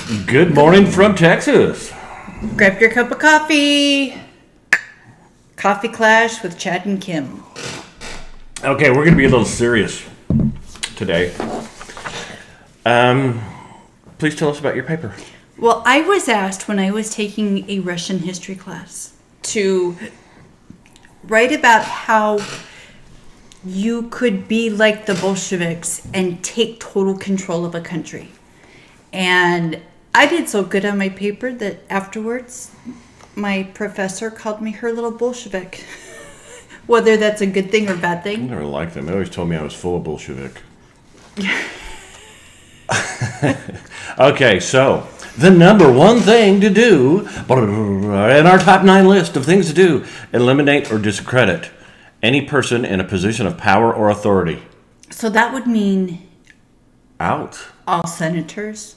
Good morning from Texas. Grab your cup of coffee. Coffee Clash with Chad and Kim. Okay, we're going to be a little serious today. Please tell us about your paper. Well, I was asked when I was taking a Russian history class to write about how you could be like the Bolsheviks and take total control of a country. And I did so good on my paper that afterwards my professor called me her little Bolshevik. Whether that's a good thing or bad thing. I never liked them. They always told me I was full of Bolshevik. Okay, so the number one thing to do in our top 9 list of things to do: eliminate or discredit any person in a position of power or authority. So that would mean Out. all senators,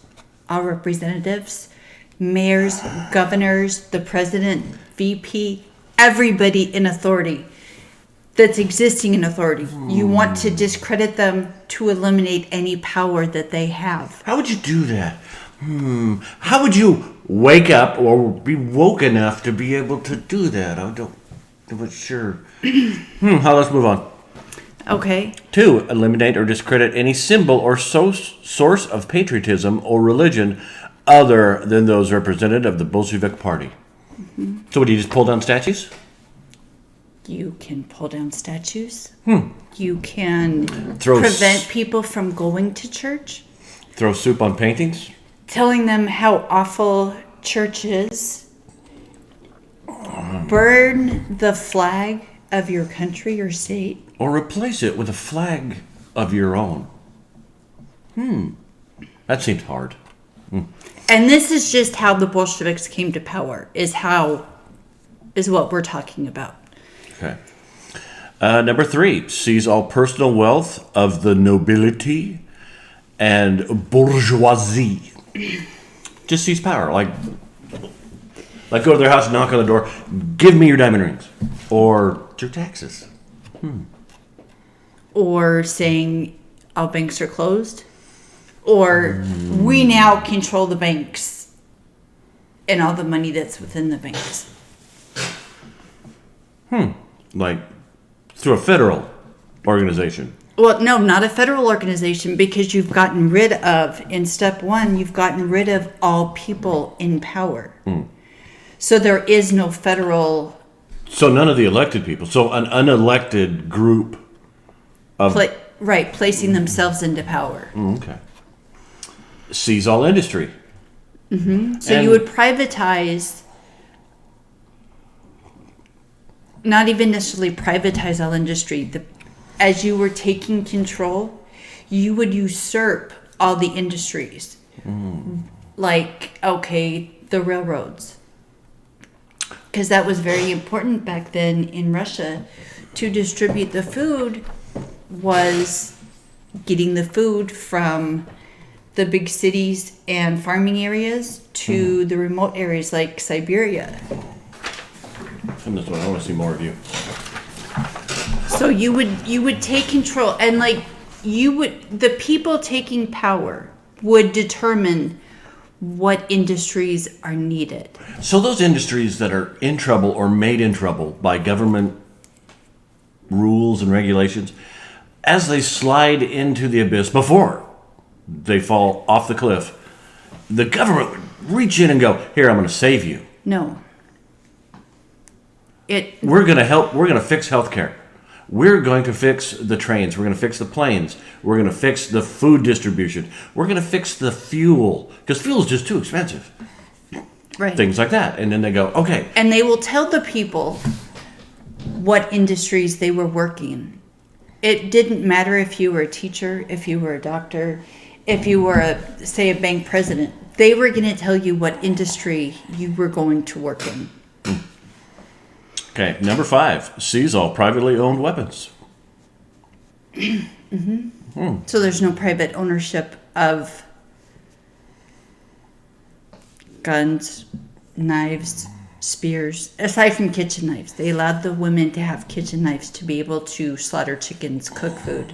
all representatives, mayors, governors, the president, VP, everybody in authority that's existing in authority. You want to discredit them to eliminate any power that they have. How would you do that? How would you wake up or be woke enough to be able to do that? I'm not sure. Let's move on. Okay. 2, eliminate or discredit any symbol or source of patriotism or religion other than those represented of the Bolshevik Party. Mm-hmm. So would you just pull down statues? You can pull down statues. You can Throw prevent people from going to church. Throw soup on paintings? Telling them how awful church is. Burn the flag of your country or state. Or replace it with a flag of your own. That seems hard. And this is just how the Bolsheviks came to power, is what we're talking about. Okay. Number 3, seize all personal wealth of the nobility and bourgeoisie. Just seize power. Like go to their house and knock on the door. Give me your diamond rings. Or your taxes. Or saying all banks are closed. Or we now control the banks and all the money that's within the banks. Like through a federal organization. Well, no, not a federal organization, because you've gotten rid of, in step 1, you've gotten rid of all people in power. So there is no federal... So none of the elected people. So an unelected group of... placing themselves into power. Okay. Seize all industry. So you would privatize... Not even necessarily privatize all industry. As you were taking control, you would usurp all the industries. Like, the railroads. Because that was very important back then in Russia. To distribute the food was getting the food from the big cities and farming areas to the remote areas like Siberia. And this one, I want to see more of you. So you would take control, and the people taking power would determine what industries are needed. So those industries that are in trouble or made in trouble by government rules and regulations, as they slide into the abyss before they fall off the cliff, the government would reach in and go, "Here, I'm going to save you." No. We're going to help. We're going to fix healthcare. We're going to fix the trains. We're going to fix the planes. We're going to fix the food distribution. We're going to fix the fuel, because fuel is just too expensive. Right. Things like that. And then they go, okay. And they will tell the people what industries they were working. It didn't matter if you were a teacher, if you were a doctor, if you were a bank president. They were going to tell you what industry you were going to work in. Okay, number 5, seize all privately owned weapons. So there's no private ownership of guns, knives, spears, aside from kitchen knives. They allowed the women to have kitchen knives to be able to slaughter chickens, cook food.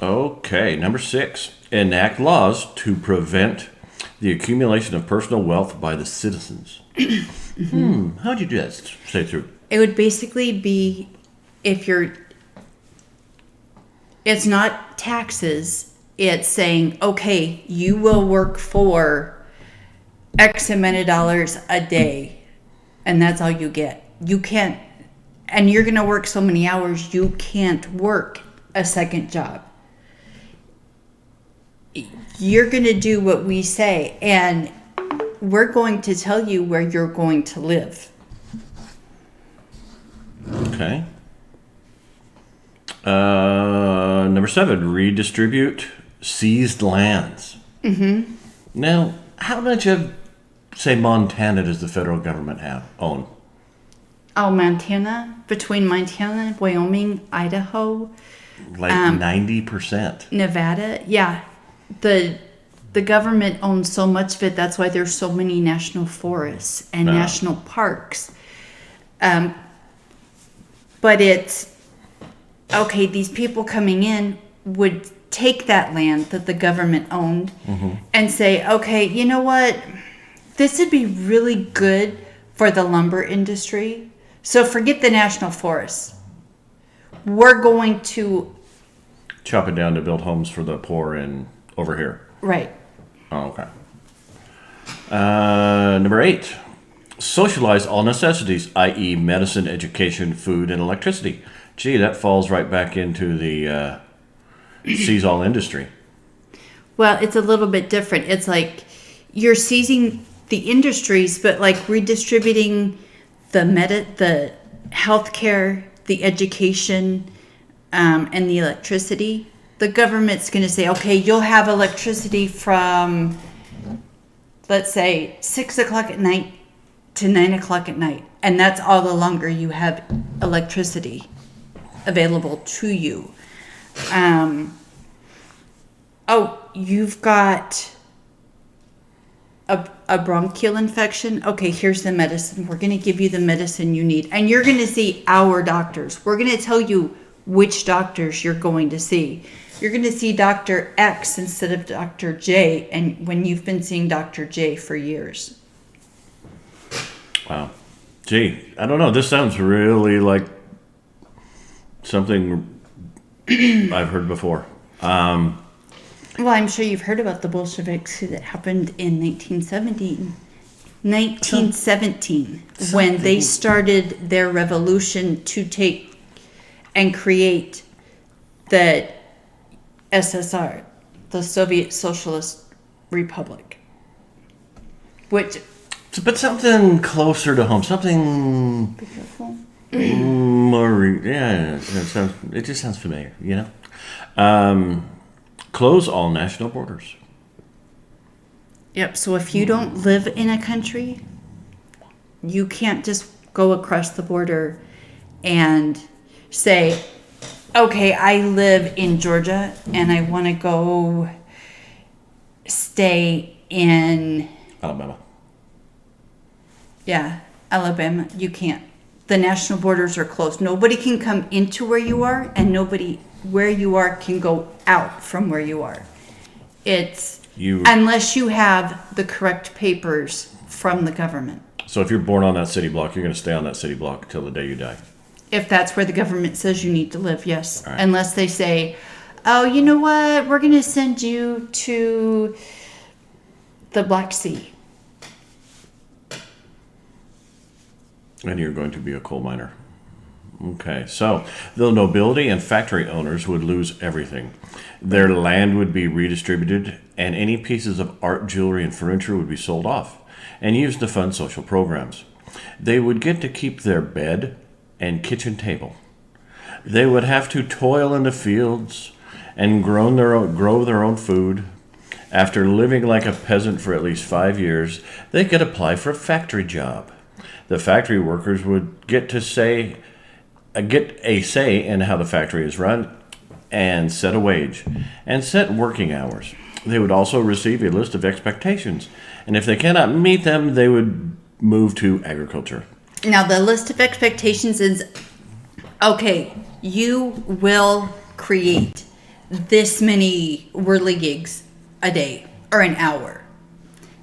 Okay, number 6. Enact laws to prevent the accumulation of personal wealth by the citizens. How'd you do that? Say through. It would basically be if you're. It's not taxes. It's saying, okay, you will work for X amount of dollars a day, and that's all you get. You can't, and you're going to work so many hours, you can't work a second job. You're going to do what we say, and we're going to tell you where you're going to live. Okay. Number 7, redistribute seized lands. Mm-hmm. Now, how much of, say, Montana does the federal government own? Oh, Montana? Between Montana, Wyoming, Idaho. Like 90%. Nevada? Yeah. The government owns so much of it. That's why there's so many national forests and national parks. But it's, okay, these people coming in would take that land that the government owned and say, okay, you know what? This would be really good for the lumber industry. So forget the national forests. We're going to chop it down to build homes for the poor in over here. Right. Oh, okay. Number 8, socialize all necessities, i.e. medicine, education, food, and electricity. Gee, that falls right back into the seize all industry. Well, it's a little bit different. It's like you're seizing the industries, but like redistributing the healthcare, the education, and the electricity. The government's going to say, okay, you'll have electricity from, let's say, 6 o'clock at night to 9 o'clock at night. And that's all the longer you have electricity available to you. You've got a bronchial infection. Okay, here's the medicine. We're going to give you the medicine you need. And you're going to see our doctors. We're going to tell you which doctors you're going to see. You're going to see Dr. X instead of Dr. J, and when you've been seeing Dr. J for years. Wow. Gee, I don't know. This sounds really like something I've heard before. Well, I'm sure you've heard about the Bolsheviks that happened in 1917, when they started their revolution to take and create the SSR, the Soviet Socialist Republic. But something closer to home, something more. Yeah, it just sounds familiar, you know. Close all national borders. Yep. So if you don't live in a country, you can't just go across the border and say, okay, I live in Georgia and I want to go stay in Alabama. Yeah, Alabama. You can't. The national borders are closed. Nobody can come into where you are, and nobody where you are can go out from where you are. Unless you have the correct papers from the government. So if you're born on that city block, you're going to stay on that city block until the day you die. If that's where the government says you need to live, yes. Right. Unless they say, oh, you know what? We're going to send you to the Black Sea. And you're going to be a coal miner. Okay, so the nobility and factory owners would lose everything. Their land would be redistributed, and any pieces of art, jewelry, and furniture would be sold off and used to fund social programs. They would get to keep their bed and kitchen table. They would have to toil in the fields and grow their own food. After living like a peasant for at least 5 years, they could apply for a factory job. The factory workers would get a say in how the factory is run and set a wage and set working hours. They would also receive a list of expectations, and if they cannot meet them, they would move to agriculture. Now, the list of expectations is, okay, you will create this many whirligigs a day or an hour.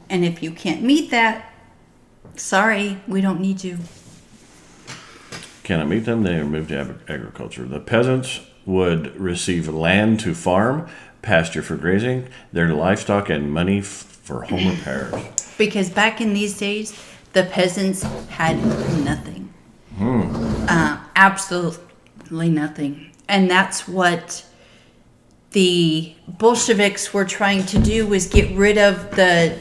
And if you can't meet that, sorry, we don't need you. Cannot meet them, they are moved to agriculture. The peasants would receive land to farm, pasture for grazing, their livestock, and money for home repairs. Because back in these days, the peasants had nothing. Absolutely nothing. And that's what the Bolsheviks were trying to do, was get rid of the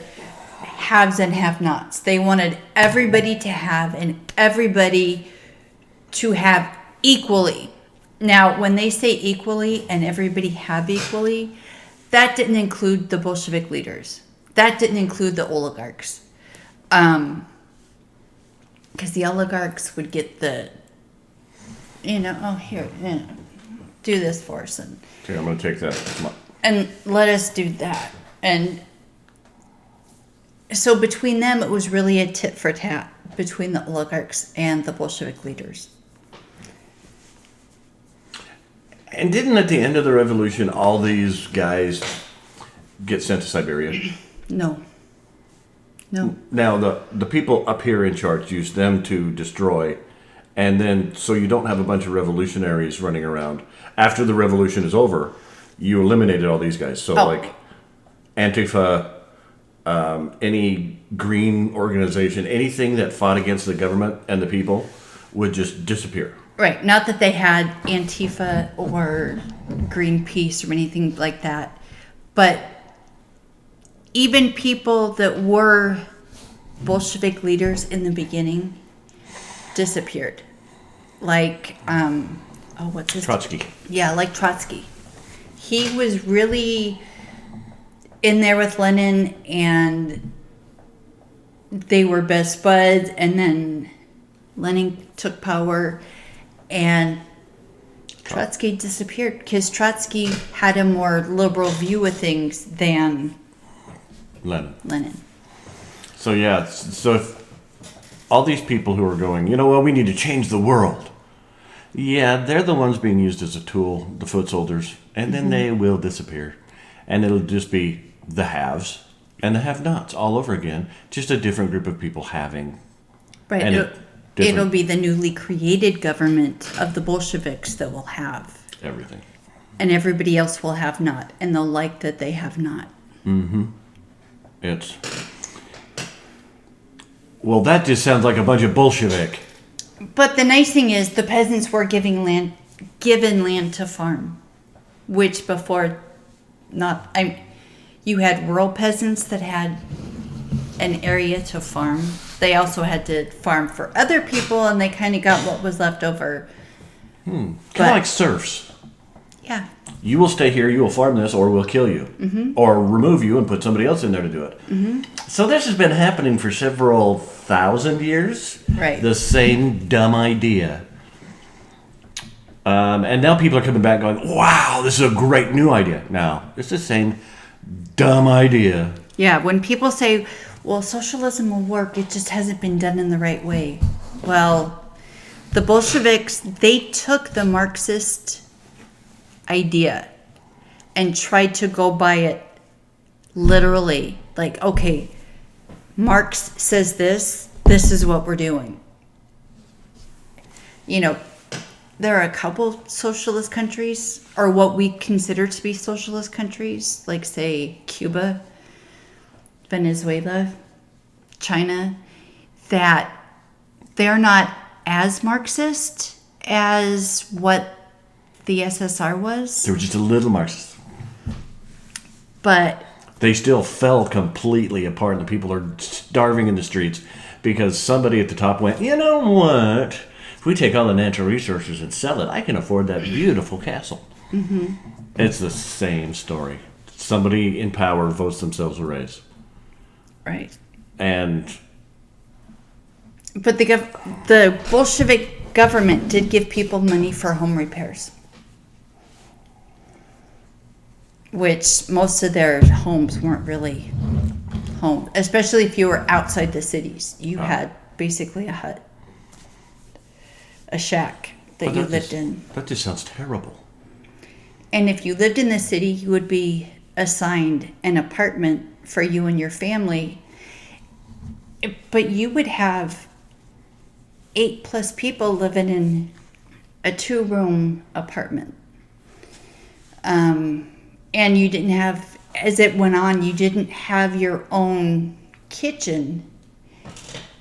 haves and have-nots. They wanted everybody to have and everybody to have equally. Now, when they say equally and everybody have equally, that didn't include the Bolshevik leaders. That didn't include the oligarchs. Because the oligarchs would get the, here, do this for us. Okay, I'm going to take that. And let us do that. And so between them, it was really a tit for tat between the oligarchs and the Bolshevik leaders. And didn't at the end of the revolution, all these guys get sent to Siberia? No. Now, the people up here in charge use them to destroy, and then so you don't have a bunch of revolutionaries running around. After the revolution is over, you eliminated all these guys. So, like Antifa, any green organization, anything that fought against the government and the people would just disappear. Right. Not that they had Antifa or Greenpeace or anything like that, but even people that were Bolshevik leaders in the beginning disappeared. Like, what's his Trotsky. Yeah, like Trotsky. He was really in there with Lenin, and they were best buds, and then Lenin took power, and Trotsky disappeared because Trotsky had a more liberal view of things than Lenin. So if all these people who are going, we need to change the world. Yeah, they're the ones being used as a tool, the foot soldiers, and then they will disappear. And it'll just be the haves and the have-nots all over again, just a different group of people having. Right. It'll be the newly created government of the Bolsheviks that will have everything. And everybody else will have not, and they'll like that they have not. Mm-hmm. Well, that just sounds like a bunch of Bolshevik. But the nice thing is the peasants were given land to farm, which before you had rural peasants that had an area to farm. They also had to farm for other people, and they kind of got what was left over. Kind of like serfs. Yeah. You will stay here, you will farm this, or we'll kill you. Or remove you and put somebody else in there to do it. So this has been happening for several thousand years. Right. The same dumb idea. And now people are coming back going, wow, this is a great new idea. Now, it's the same dumb idea. Yeah, when people say, well, socialism will work, it just hasn't been done in the right way. Well, the Bolsheviks, they took the Marxist idea and tried to go by it literally. Like, okay, Marx says this is what we're doing. There are a couple socialist countries, or what we consider to be socialist countries, like, say, Cuba, Venezuela, China, that they're not as Marxist as what the SSR was. They were just a little Marxist. But they still fell completely apart, and the people are starving in the streets because somebody at the top went, you know what? If we take all the natural resources and sell it, I can afford that beautiful castle. It's the same story. Somebody in power votes themselves a raise. Right. But the Bolshevik government did give people money for home repairs, which most of their homes weren't really home, especially if you were outside the cities. You had basically a hut, a shack that you lived in. That just sounds terrible. And if you lived in the city, you would be assigned an apartment for you and your family. But you would have 8+ people living in a 2-room apartment. And you didn't have, as it went on, you didn't have your own kitchen.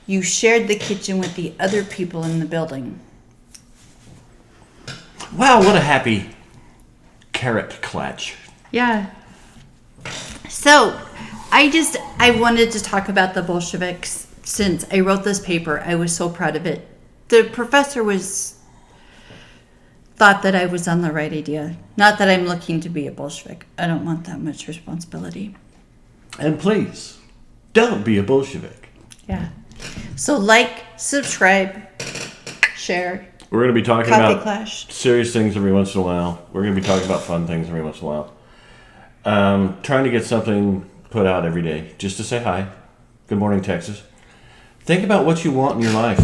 You shared the kitchen with the other people in the building. Wow, what a happy carrot Klatch. Yeah. So, I wanted to talk about the Bolsheviks since I wrote this paper. I was so proud of it. The professor thought that I was on the right idea. Not that I'm looking to be a Bolshevik. I don't want that much responsibility. And please, don't be a Bolshevik. Yeah. So subscribe, share. We're going to be talking Coffee about Clash. serious things every once in a while. We're going to be talking about fun things every once in a while. Trying to get something put out every day just to say hi. Good morning, Texas. Think about what you want in your life.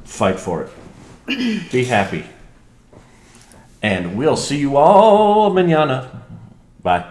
Fight for it. Be happy. And we'll see you all mañana. Bye.